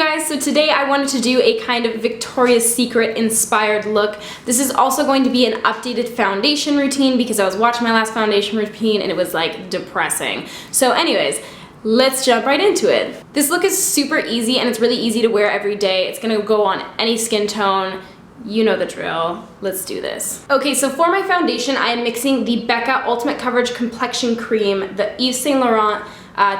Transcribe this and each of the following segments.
guys, so today I wanted to do a kind of Victoria's Secret inspired look. This is also going to be an updated foundation routine because I was watching my last foundation routine and it was like depressing. So anyways, let's jump right into it. This look is super easy and it's really easy to wear every day. It's gonna go on any skin tone. You know the drill. Let's do this. Okay, so for my foundation, I am mixing the Becca Ultimate Coverage Complexion Cream, the Yves Saint Laurent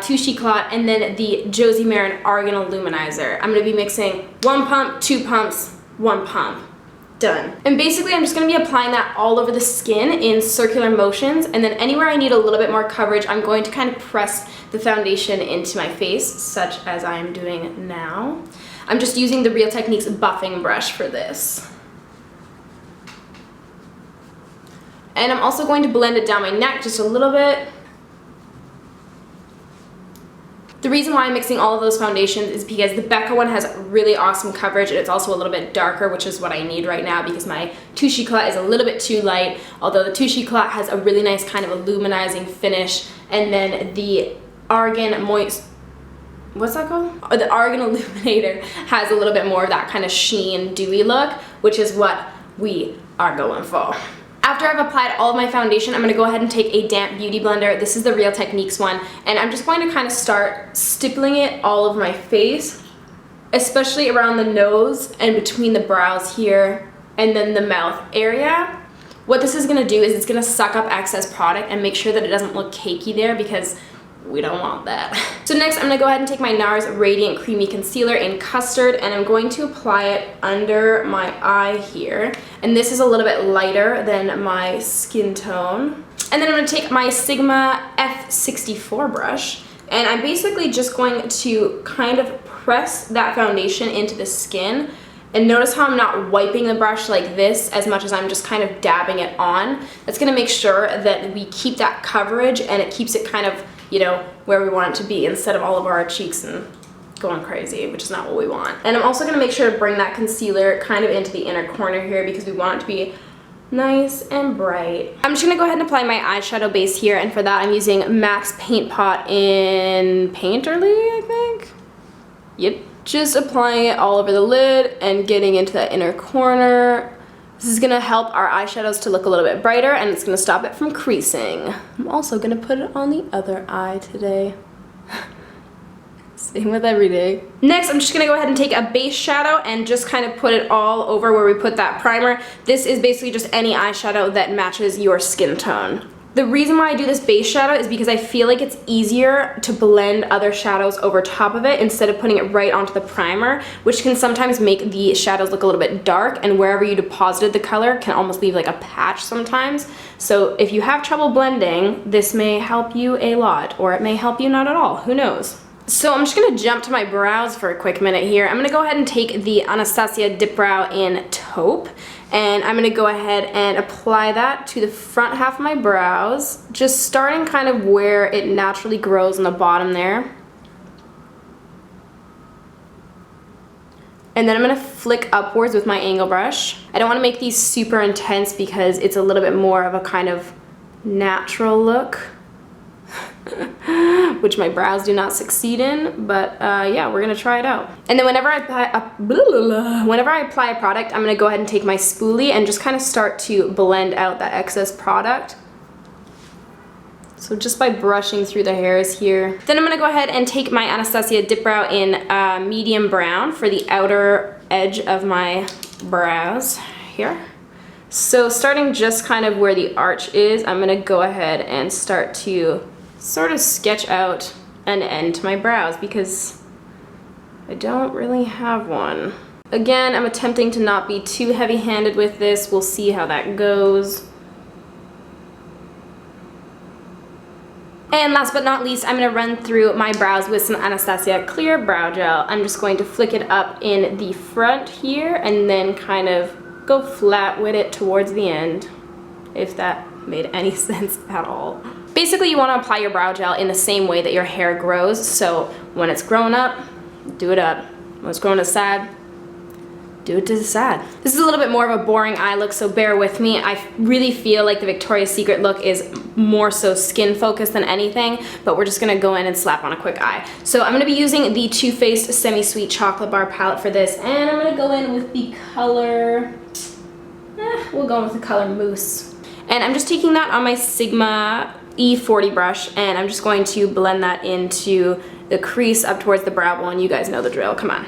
Touche Eclat, and then the Josie Maran Argan Illuminizer. I'm gonna be mixing 1 pump, 2 pumps, 1 pump. Done. And basically I'm just gonna be applying that all over the skin in circular motions, and then anywhere I need a little bit more coverage, I'm going to kind of press the foundation into my face, such as I am doing now. I'm just using the Real Techniques buffing brush for this. And I'm also going to blend it down my neck just a little bit. The reason why I'm mixing all of those foundations is because the Becca one has really awesome coverage and it's also a little bit darker, which is what I need right now because my Touche Eclat is a little bit too light, although the Touche Eclat has a really nice kind of illuminizing finish, and then the Argan what's that called? Or the Argan Illuminator has a little bit more of that kind of sheen, dewy look, which is what we are going for. After I've applied all of my foundation, I'm going to go ahead and take a damp beauty blender. This is the Real Techniques one, and I'm just going to kind of start stippling it all over my face, especially around the nose and between the brows here and then the mouth area. What this is going to do is it's going to suck up excess product and make sure that it doesn't look cakey there because we don't want that. So next I'm going to go ahead and take my Nars Radiant Creamy Concealer in Custard, and I'm going to apply it under my eye here. And this is a little bit lighter than my skin tone. And then I'm going to take my Sigma F64 brush, and I'm basically just going to kind of press that foundation into the skin. And notice how I'm not wiping the brush like this as much as I'm just kind of dabbing it on. That's going to make sure that we keep that coverage and it keeps it kind of, you know, where we want it to be instead of all over our cheeks and going crazy, which is not what we want. And I'm also going to make sure to bring that concealer kind of into the inner corner here because we want it to be nice and bright. I'm just going to go ahead and apply my eyeshadow base here, and for that I'm using MAC's Paint Pot in Painterly, I think? Yep. Just applying it all over the lid and getting into that inner corner. This is gonna help our eyeshadows to look a little bit brighter, and it's gonna stop it from creasing. I'm also gonna put it on the other eye today. Same with every day. Next, I'm just gonna go ahead and take a base shadow and just kind of put it all over where we put that primer. This is basically just any eyeshadow that matches your skin tone. The reason why I do this base shadow is because I feel like it's easier to blend other shadows over top of it instead of putting it right onto the primer, which can sometimes make the shadows look a little bit dark, and wherever you deposited the color can almost leave like a patch sometimes. So if you have trouble blending, this may help you a lot, or it may help you not at all, who knows. So I'm just gonna jump to my brows for a quick minute here. I'm gonna go ahead and take the Anastasia Dip Brow in Taupe, and I'm gonna go ahead and apply that to the front half of my brows, just starting kind of where it naturally grows on the bottom there. And then I'm gonna flick upwards with my angle brush. I don't wanna make these super intense because it's a little bit more of a kind of natural look, which my brows do not succeed in, but yeah, we're gonna try it out. And then whenever I apply a product, I'm gonna go ahead and take my spoolie and just kind of start to blend out that excess product. So just by brushing through the hairs here. Then I'm gonna go ahead and take my Anastasia Dip Brow in medium brown for the outer edge of my brows here. So starting just kind of where the arch is, I'm gonna go ahead and start to sort of sketch out an end to my brows because I don't really have one. Again, I'm attempting to not be too heavy-handed with this. We'll see how that goes. And last but not least, I'm gonna run through my brows with some Anastasia Clear Brow Gel. I'm just going to flick it up in the front here and then kind of go flat with it towards the end, if that made any sense at all. Basically, you want to apply your brow gel in the same way that your hair grows. So when it's grown up, do it up. When it's grown to side, do it to the side. This is a little bit more of a boring eye look, so bear with me. I really feel like the Victoria's Secret look is more so skin focused than anything, but we're just gonna go in and slap on a quick eye. So I'm gonna be using the Too Faced Semi-Sweet Chocolate Bar palette for this, and I'm gonna go in with the color, we'll go in with the color Mousse. And I'm just taking that on my Sigma E40 brush, and I'm just going to blend that into the crease up towards the brow bone. You guys know the drill, come on.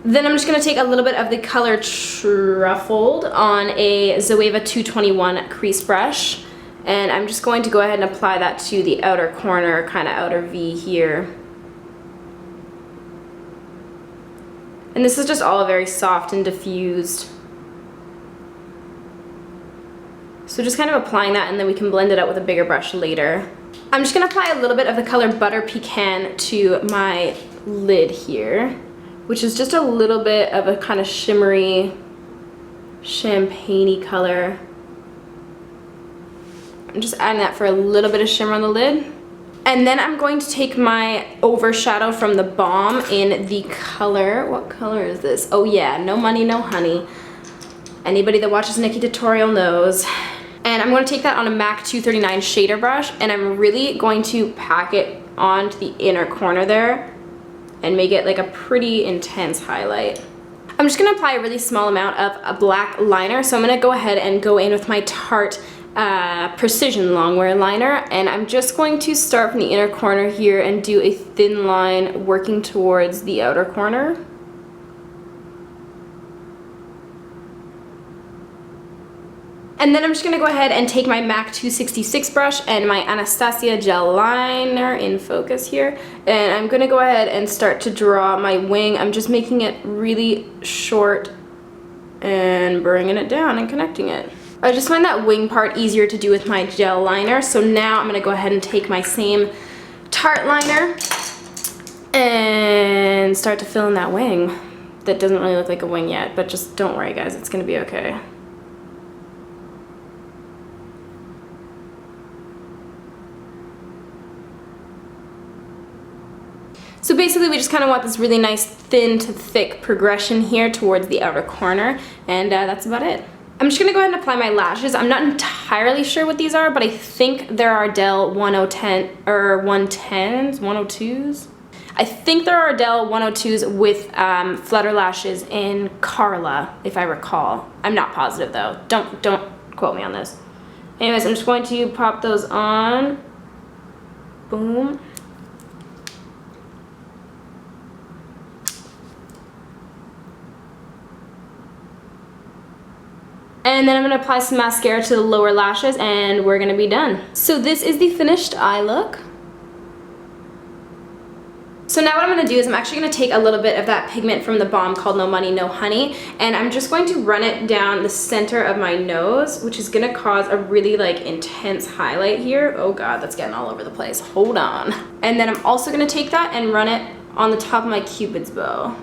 Then I'm just going to take a little bit of the color Truffled on a Zoeva 221 crease brush, and I'm just going to go ahead and apply that to the outer corner, kind of outer V here. And this is just all very soft and diffused. So just kind of applying that, and then we can blend it out with a bigger brush later. I'm just going to apply a little bit of the color Butter Pecan to my lid here, which is just a little bit of a kind of shimmery, champagne-y color. I'm just adding that for a little bit of shimmer on the lid. And then I'm going to take my overshadow from the Balm in the color, what color is this? Oh yeah, No Money, No Honey. Anybody that watches Nikki tutorial knows. And I'm going to take that on a MAC 239 shader brush, and I'm really going to pack it onto the inner corner there and make it like a pretty intense highlight. I'm just gonna apply a really small amount of a black liner, so I'm gonna go ahead and go in with my Tarte Precision Longwear Liner, and I'm just going to start from the inner corner here and do a thin line working towards the outer corner. And then I'm just gonna go ahead and take my MAC 266 brush and my Anastasia Gel Liner in focus here, and I'm gonna go ahead and start to draw my wing. I'm just making it really short and bringing it down and connecting it. I just find that wing part easier to do with my gel liner, so now I'm gonna go ahead and take my same Tarte liner and start to fill in that wing. That doesn't really look like a wing yet, but just don't worry guys, it's gonna be okay. So basically we just kind of want this really nice thin to thick progression here towards the outer corner, and that's about it. I'm just going to go ahead and apply my lashes. I'm not entirely sure what these are, but I think they're Ardell 110 or 110s, 102s. I think they're Ardell 102s with flutter lashes in Carla, if I recall. I'm not positive though. Don't quote me on this. Anyways, I'm just going to pop those on. Boom. And then I'm going to apply some mascara to the lower lashes, and we're going to be done. So this is the finished eye look. So now what I'm going to do is I'm actually going to take a little bit of that pigment from the Balm called No Money, No Honey, and I'm just going to run it down the center of my nose, which is going to cause a really like intense highlight here. Oh god, that's getting all over the place. Hold on. And then I'm also going to take that and run it on the top of my Cupid's bow.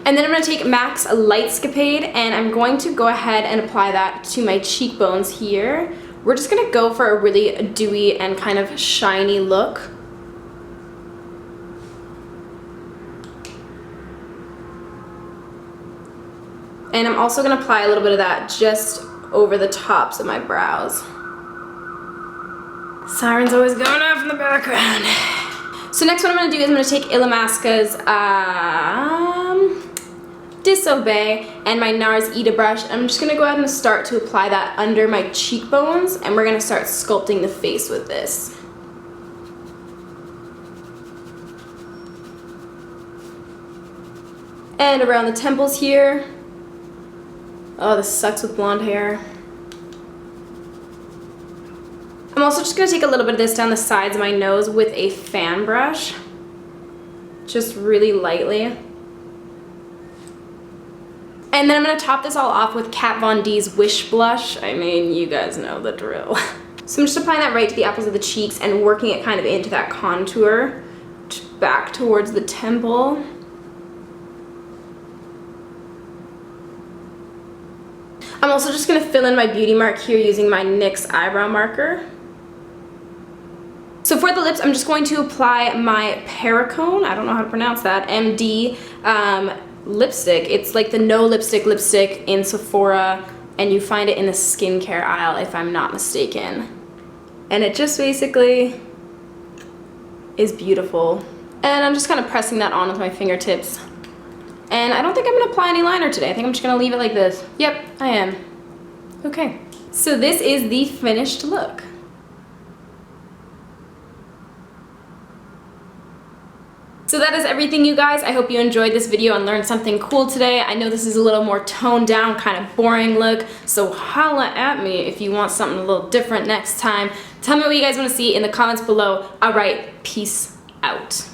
And then I'm going to take MAC's Lightscapade, and I'm going to go ahead and apply that to my cheekbones here. We're just going to go for a really dewy and kind of shiny look. And I'm also going to apply a little bit of that just over the tops of my brows. Siren's always going off in the background. So next what I'm going to do is I'm going to take Illamasqua's Disobey and my Nars Ita brush. I'm just going to go ahead and start to apply that under my cheekbones, and we're going to start sculpting the face with this. And around the temples here. Oh, this sucks with blonde hair. I'm also just going to take a little bit of this down the sides of my nose with a fan brush. Just really lightly. And then I'm going to top this all off with Kat Von D's Wish Blush. I mean, you guys know the drill. So I'm just applying that right to the apples of the cheeks and working it kind of into that contour back towards the temple. I'm also just going to fill in my beauty mark here using my NYX eyebrow marker. So for the lips, I'm just going to apply my Perricone, I don't know how to pronounce that, MD lipstick. It's like the no lipstick lipstick in Sephora, and you find it in the skincare aisle if I'm not mistaken. And it just basically is beautiful. And I'm just kind of pressing that on with my fingertips. And I don't think I'm gonna apply any liner today. I think I'm just gonna leave it like this. Yep, I am. Okay. So this is the finished look. So that is everything, you guys. I hope you enjoyed this video and learned something cool today. I know this is a little more toned down, kind of boring look, so holla at me if you want something a little different next time. Tell me what you guys want to see in the comments below. All right, peace out.